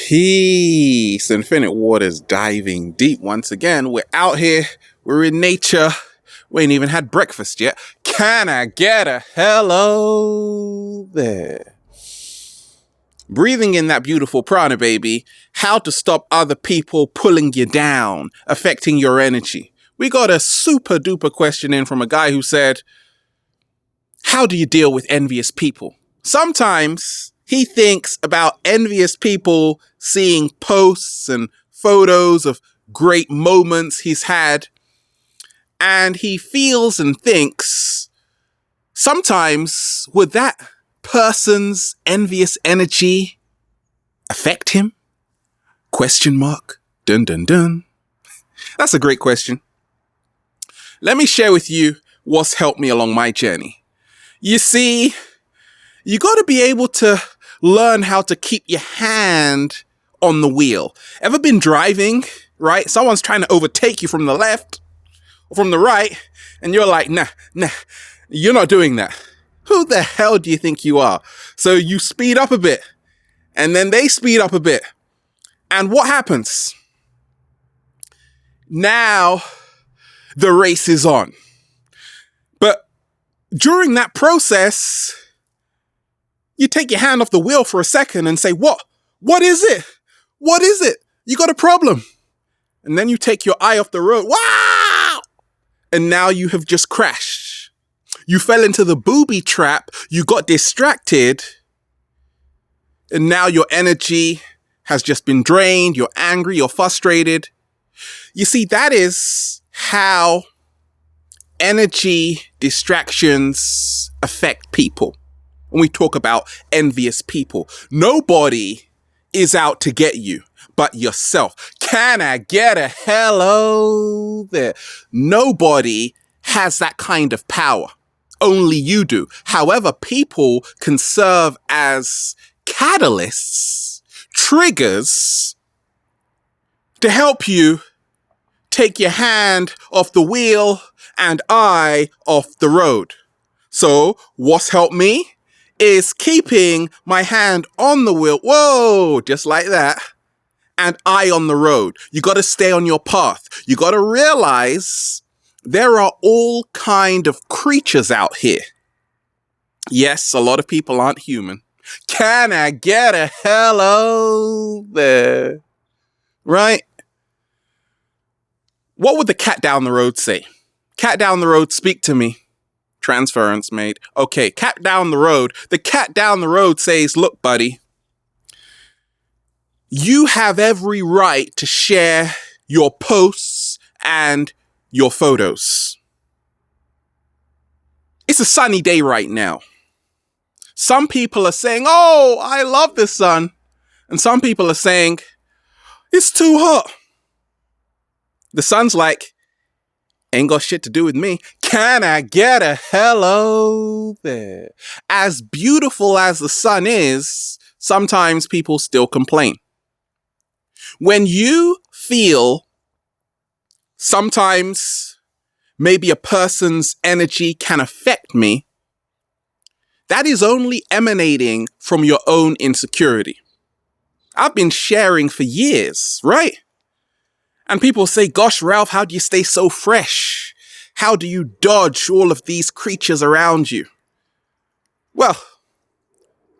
Peace, Infinite Waters diving deep once again. We're out here, we're in nature. We ain't even had breakfast yet. Can I get a hello there? Breathing in that beautiful prana, baby. How to stop other people pulling you down, affecting your energy. We got a super duper question in from a guy who said, how do you deal with envious people? Sometimes he thinks about envious people seeing posts and photos of great moments he's had, and he feels and thinks, sometimes would that person's envious energy affect him? Question mark. Dun dun dun. That's a great question. Let me share with you what's helped me along my journey. You see, you got to be able to learn how to keep your hand on the wheel. Ever been driving, right? Someone's trying to overtake you from the left or from the right, and you're like, nah, you're not doing that. Who the hell do you think you are? So you speed up a bit, and then they speed up a bit. And what happens? Now the race is on. But during that process, you take your hand off the wheel for a second and say, what? What is it? What is it? You got a problem. And then you take your eye off the road. Wow! And now you have just crashed. You fell into the booby trap. You got distracted. And now your energy has just been drained. You're angry. You're frustrated. You see, that is how energy distractions affect people. When we talk about envious people, nobody is out to get you but yourself. Can I get a hello there? Nobody has that kind of power. Only you do. However, people can serve as catalysts, triggers to help you take your hand off the wheel and eye off the road. So what's helped me is keeping my hand on the wheel. Whoa, just like that. And eye on the road. You got to stay on your path. You got to realize there are all kind of creatures out here. Yes, a lot of people aren't human. Can I get a hello there? Right? What would the cat down the road say? Cat down the road, speak to me. Transference made. Okay, cat down the road. The cat down the road says, look, buddy, you have every right to share your posts and your photos. It's a sunny day right now. Some people are saying, oh, I love the sun. And some people are saying, it's too hot. The sun's like, ain't got shit to do with me. Can I get a hello there? As beautiful as the sun is, sometimes people still complain. When you feel sometimes maybe a person's energy can affect me, that is only emanating from your own insecurity. I've been sharing for years, right? And people say, gosh, Ralph, how do you stay so fresh? How do you dodge all of these creatures around you? Well,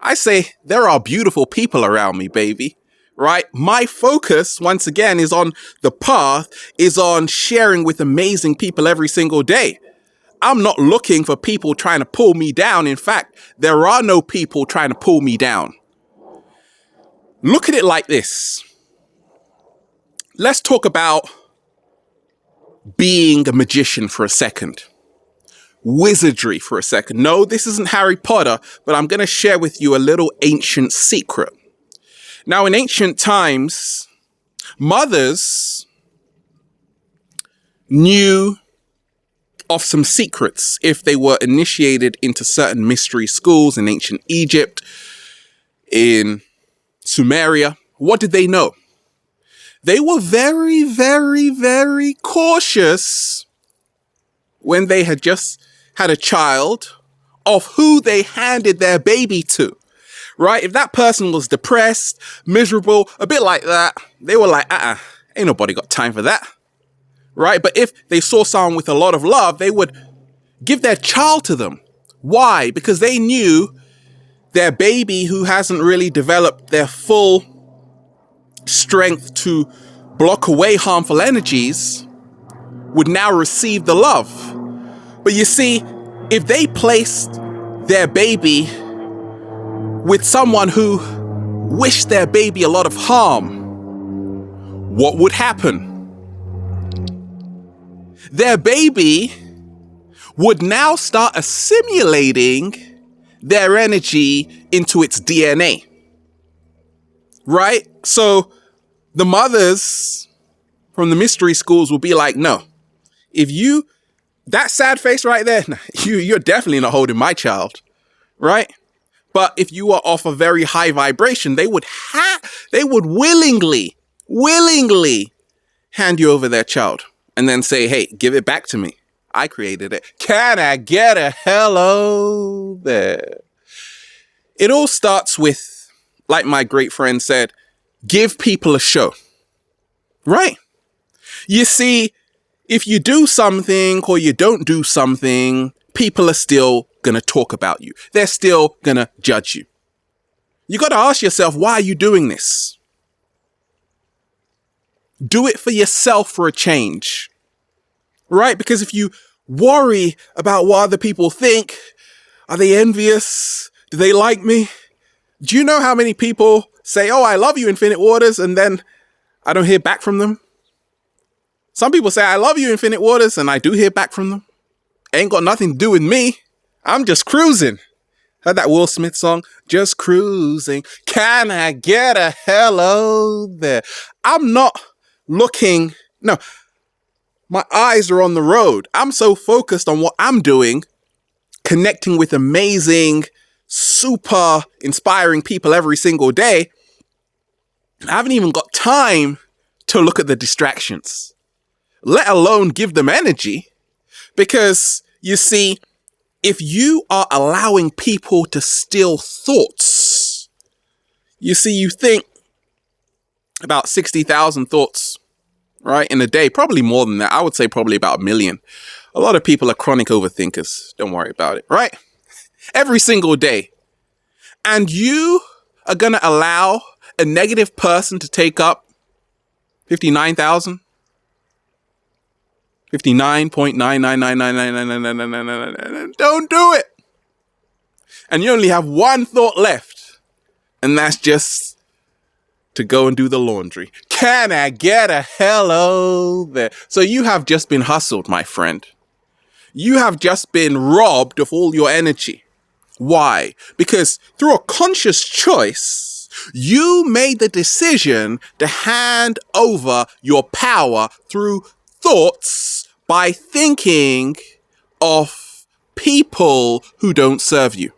I say there are beautiful people around me, baby, right? My focus, once again, is on the path, is on sharing with amazing people every single day. I'm not looking for people trying to pull me down. In fact, there are no people trying to pull me down. Look at it like this. Let's talk about being a magician for a second. Wizardry for a second. No, this isn't Harry Potter, but I'm going to share with you a little ancient secret. Now, in ancient times, mothers knew of some secrets if they were initiated into certain mystery schools in ancient Egypt, in Sumeria. What did they know? They were very, very, very cautious when they had just had a child of who they handed their baby to. right? If that person was depressed, miserable, a bit like that, they were like, ain't nobody got time for that, right? But if they saw someone with a lot of love, they would give their child to them. Why? Because they knew their baby, who hasn't really developed their full strength to block away harmful energies, would now receive the love. But you see, if they placed their baby with someone who wished their baby a lot of harm, what would happen? Their baby would now start assimilating their energy into its DNA. Right? So the mothers from the mystery schools will be like, no, if you, that sad face right there, you're definitely not holding my child. Right? But if you are off a very high vibration, they would willingly hand you over their child and then say, hey, give it back to me. I created it. Can I get a hello there? It all starts with, like my great friend said, give people a show. Right? You see, if you do something or you don't do something, people are still going to talk about you. They're still going to judge you. You got to ask yourself, why are you doing this? Do it for yourself for a change. Right? Because if you worry about what other people think, are they envious? Do they like me? Do you know how many people say, oh, I love you, Infinite Waters, and then I don't hear back from them? Some people say, I love you, Infinite Waters, and I do hear back from them. Ain't got nothing to do with me. I'm just cruising. Heard that Will Smith song? Just cruising. Can I get a hello there? I'm not looking. No, my eyes are on the road. I'm so focused on what I'm doing, connecting with amazing, super inspiring people every single day. I haven't even got time to look at the distractions, let alone give them energy. Because you see, if you are allowing people to steal thoughts, you see, you think about 60,000 thoughts, right, in a day, probably more than that. I would say probably about 1 million. A lot of people are chronic overthinkers. Don't worry about it, right? Every single day. And you are going to allow a negative person to take up 59,000? 59.999999999. Don't do it. And you only have one thought left. And that's just to go and do the laundry. Can I get a hello there? So you have just been hustled, my friend. You have just been robbed of all your energy. Why? Because through a conscious choice, you made the decision to hand over your power through thoughts by thinking of people who don't serve you.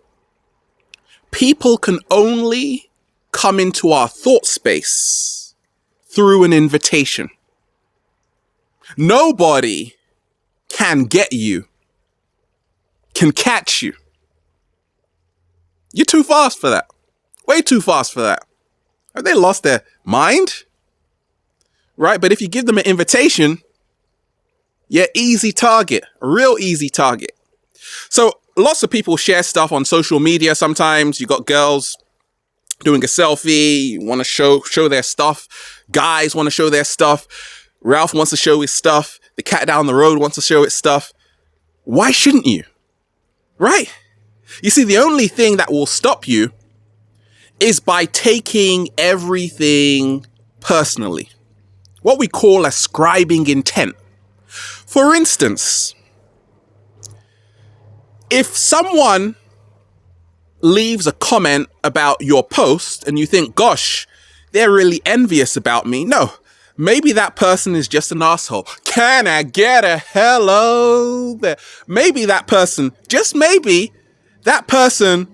People can only come into our thought space through an invitation. Nobody can get you, can catch you. You're too fast for that. Way too fast for that. Have they lost their mind? Right? But if you give them an invitation, you're easy target, a real easy target. So lots of people share stuff on social media. Sometimes you got girls doing a selfie, want to show their stuff. Guys want to show their stuff. Ralph wants to show his stuff. The cat down the road wants to show its stuff. Why shouldn't you? Right? You see, the only thing that will stop you is by taking everything personally. What we call ascribing intent. For instance, if someone leaves a comment about your post and you think, gosh, they're really envious about me. No, maybe that person is just an asshole. Can I get a hello there? Maybe that person, just maybe, that person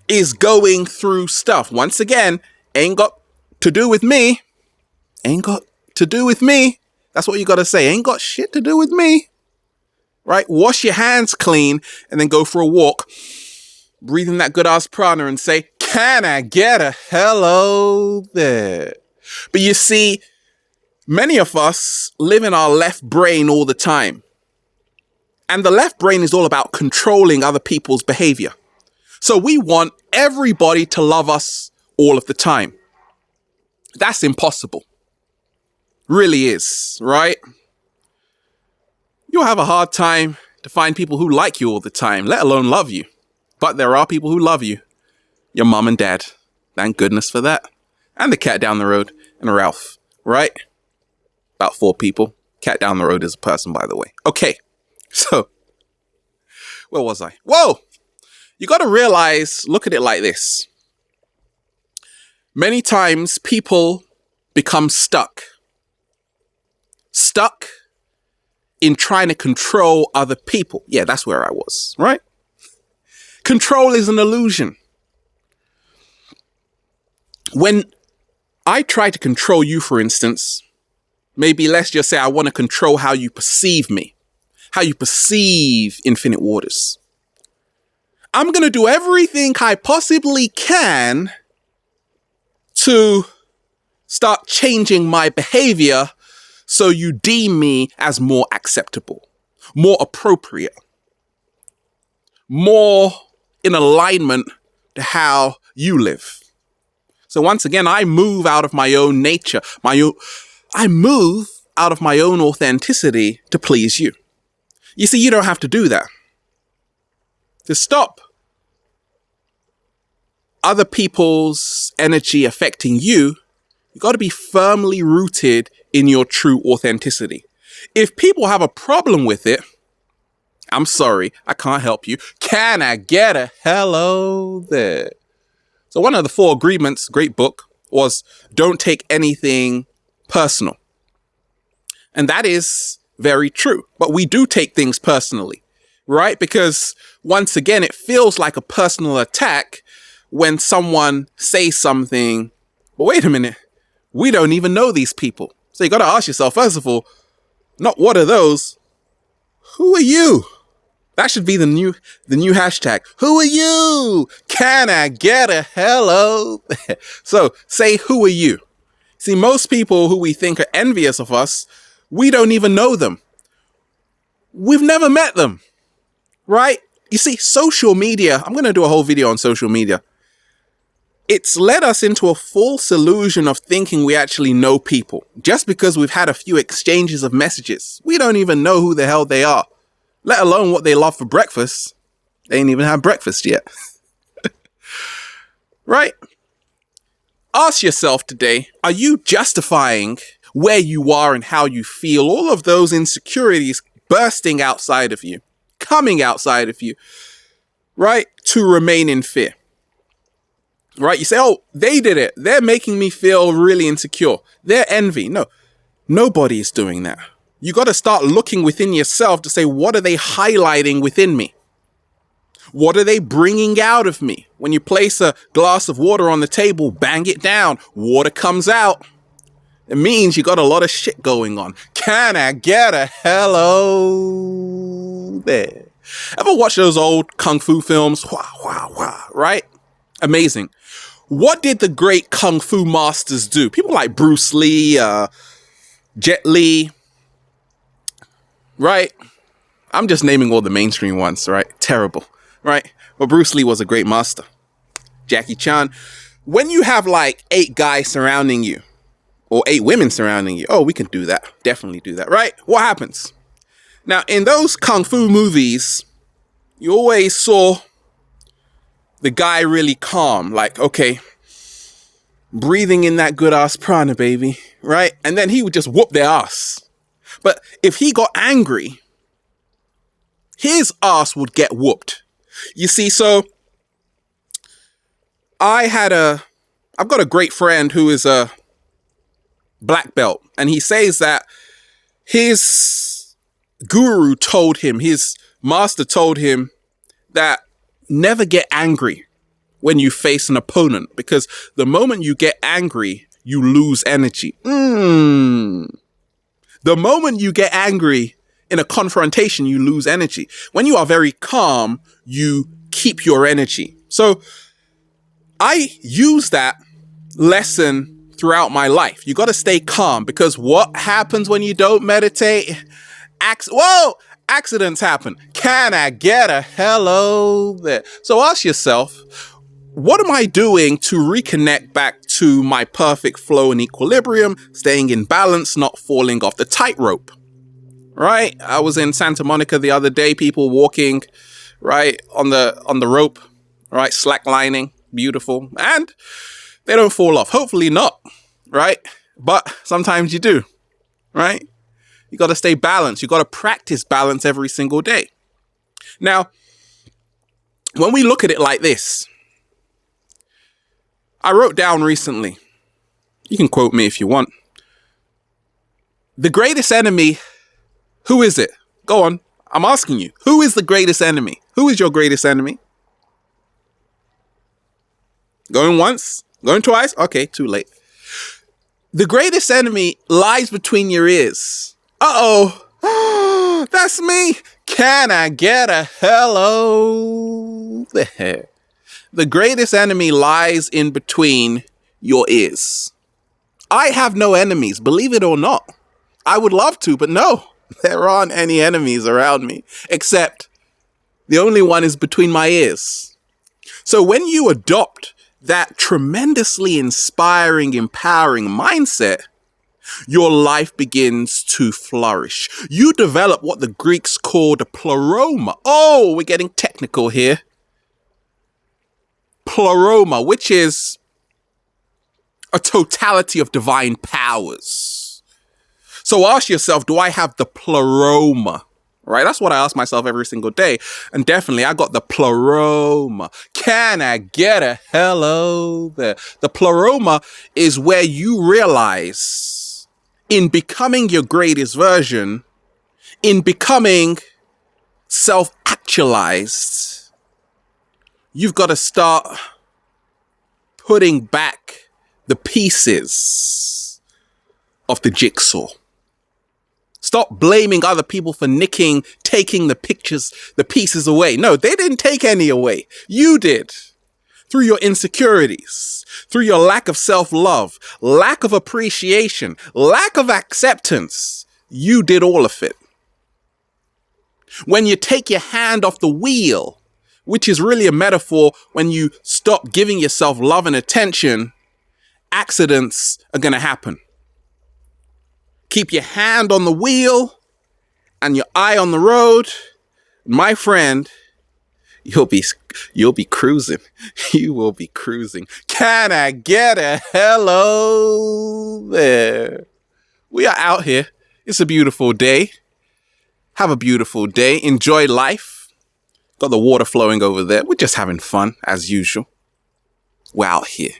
is going through stuff. Once again, ain't got to do with me. Ain't got to do with me. That's what you got to say. Ain't got shit to do with me. Right? Wash your hands clean and then go for a walk. breathe in that good ass prana and say, can I get a hello there? But you see, many of us live in our left brain all the time. And the left brain is all about controlling other people's behavior. So we want everybody to love us all of the time. That's impossible. Really is, right? You'll have a hard time to find people who like you all the time, let alone love you. But there are people who love you. Your mom and dad. Thank goodness for that. And the cat down the road and Ralph, right? About 4 people. Cat down the road is a person, by the way. Okay. So, where was I? Whoa! You got to realize, look at it like this. Many times people become stuck. Stuck in trying to control other people. Yeah, that's where I was, right? Control is an illusion. When I try to control you, for instance, maybe let's just say I want to control how you perceive me, how you perceive Infinite Waters. I'm going to do everything I possibly can to start changing my behavior so you deem me as more acceptable, more appropriate, more in alignment to how you live. So once again, I move out of my own nature. I move out of my own authenticity to please you. You see, you don't have to do that. To stop other people's energy affecting you, you got to be firmly rooted in your true authenticity. If people have a problem with it, I'm sorry, I can't help you. Can I get a hello there? So one of the 4 agreements, great book, was don't take anything personal. And that is very true. But we do take things personally, right? Because once again, it feels like a personal attack when someone says something, but wait a minute, we don't even know these people. So you got to ask yourself, first of all, not what are those? Who are you? That should be the new hashtag. Who are you? Can I get a hello? So say, who are you? See, most people who we think are envious of us, we don't even know them. We've never met them, right? You see, social media, I'm going to do a whole video on social media. It's led us into a false illusion of thinking we actually know people. Just because we've had a few exchanges of messages, we don't even know who the hell they are. Let alone what they love for breakfast. They ain't even had breakfast yet. Right? Ask yourself today, are you justifying where you are and how you feel, all of those insecurities bursting outside of you, coming outside of you, right? To remain in fear. Right? You say, oh, they did it. They're making me feel really insecure. They're envy. No, nobody is doing that. You got to start looking within yourself to say, what are they highlighting within me? What are they bringing out of me? When you place a glass of water on the table, bang it down, water comes out. It means you got a lot of shit going on. Can I get a hello there? Ever watch those old kung fu films? Wow, wow, wow, right? Amazing. What did the great kung fu masters do? People like Bruce Lee, Jet Li, right? I'm just naming all the mainstream ones, right? Terrible, right? But Bruce Lee was a great master. Jackie Chan. When you have like 8 guys surrounding you, or 8 women surrounding you, oh, we can do that. Definitely do that, right? What happens? Now, in those kung fu movies, you always saw the guy really calm, like, okay, breathing in that good ass prana, baby, right? And then he would just whoop their ass. But if he got angry, his ass would get whooped. You see, so I've got a great friend who is a black belt, and he says that his guru told him, his master told him that never get angry when you face an opponent, because the moment you get angry, you lose energy. The moment you get angry in a confrontation, you lose energy. When you are very calm, you keep your energy. So I use that lesson throughout my life. You got to stay calm, because what happens when you don't meditate? Accidents happen. Can I get a hello there? So ask yourself, what am I doing to reconnect back to my perfect flow and equilibrium, staying in balance, not falling off the tightrope? Right? I was in Santa Monica the other day, people walking, right, on the rope, right, slacklining, beautiful, and they don't fall off. Hopefully not, right? But sometimes you do, right? You got to stay balanced. You got to practice balance every single day. Now, when we look at it like this, I wrote down recently, you can quote me if you want, the greatest enemy, who is it? Go on. I'm asking you, who is the greatest enemy? Who is your greatest enemy? Going once? Going twice? Okay, too late. The greatest enemy lies between your ears. Uh-oh. That's me. Can I get a hello there? The greatest enemy lies in between your ears. I have no enemies, believe it or not. I would love to, but no, there aren't any enemies around me, except the only one is between my ears. So when you adopt that tremendously inspiring, empowering mindset, your life begins to flourish. You develop what the Greeks called a pleroma. Oh, we're getting technical here. Pleroma, which is a totality of divine powers. So ask yourself, do I have the pleroma? Right? That's what I ask myself every single day. And definitely I got the pleroma. Can I get a hello there? The pleroma is where you realize, in becoming your greatest version, in becoming self-actualized, you've got to start putting back the pieces of the jigsaw. Stop blaming other people for taking the pieces away. No, they didn't take any away. You did. Through your insecurities, through your lack of self-love, lack of appreciation, lack of acceptance. You did all of it. When you take your hand off the wheel, which is really a metaphor, when you stop giving yourself love and attention, accidents are going to happen. Keep your hand on the wheel and your eye on the road. My friend, you'll be cruising. You will be cruising. Can I get a hello there? We are out here. It's a beautiful day. Have a beautiful day. Enjoy life. Got the water flowing over there. We're just having fun as usual. We're out here.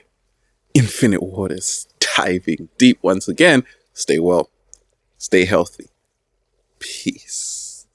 Infinite waters. Diving deep once again. Stay well. Stay healthy. Peace.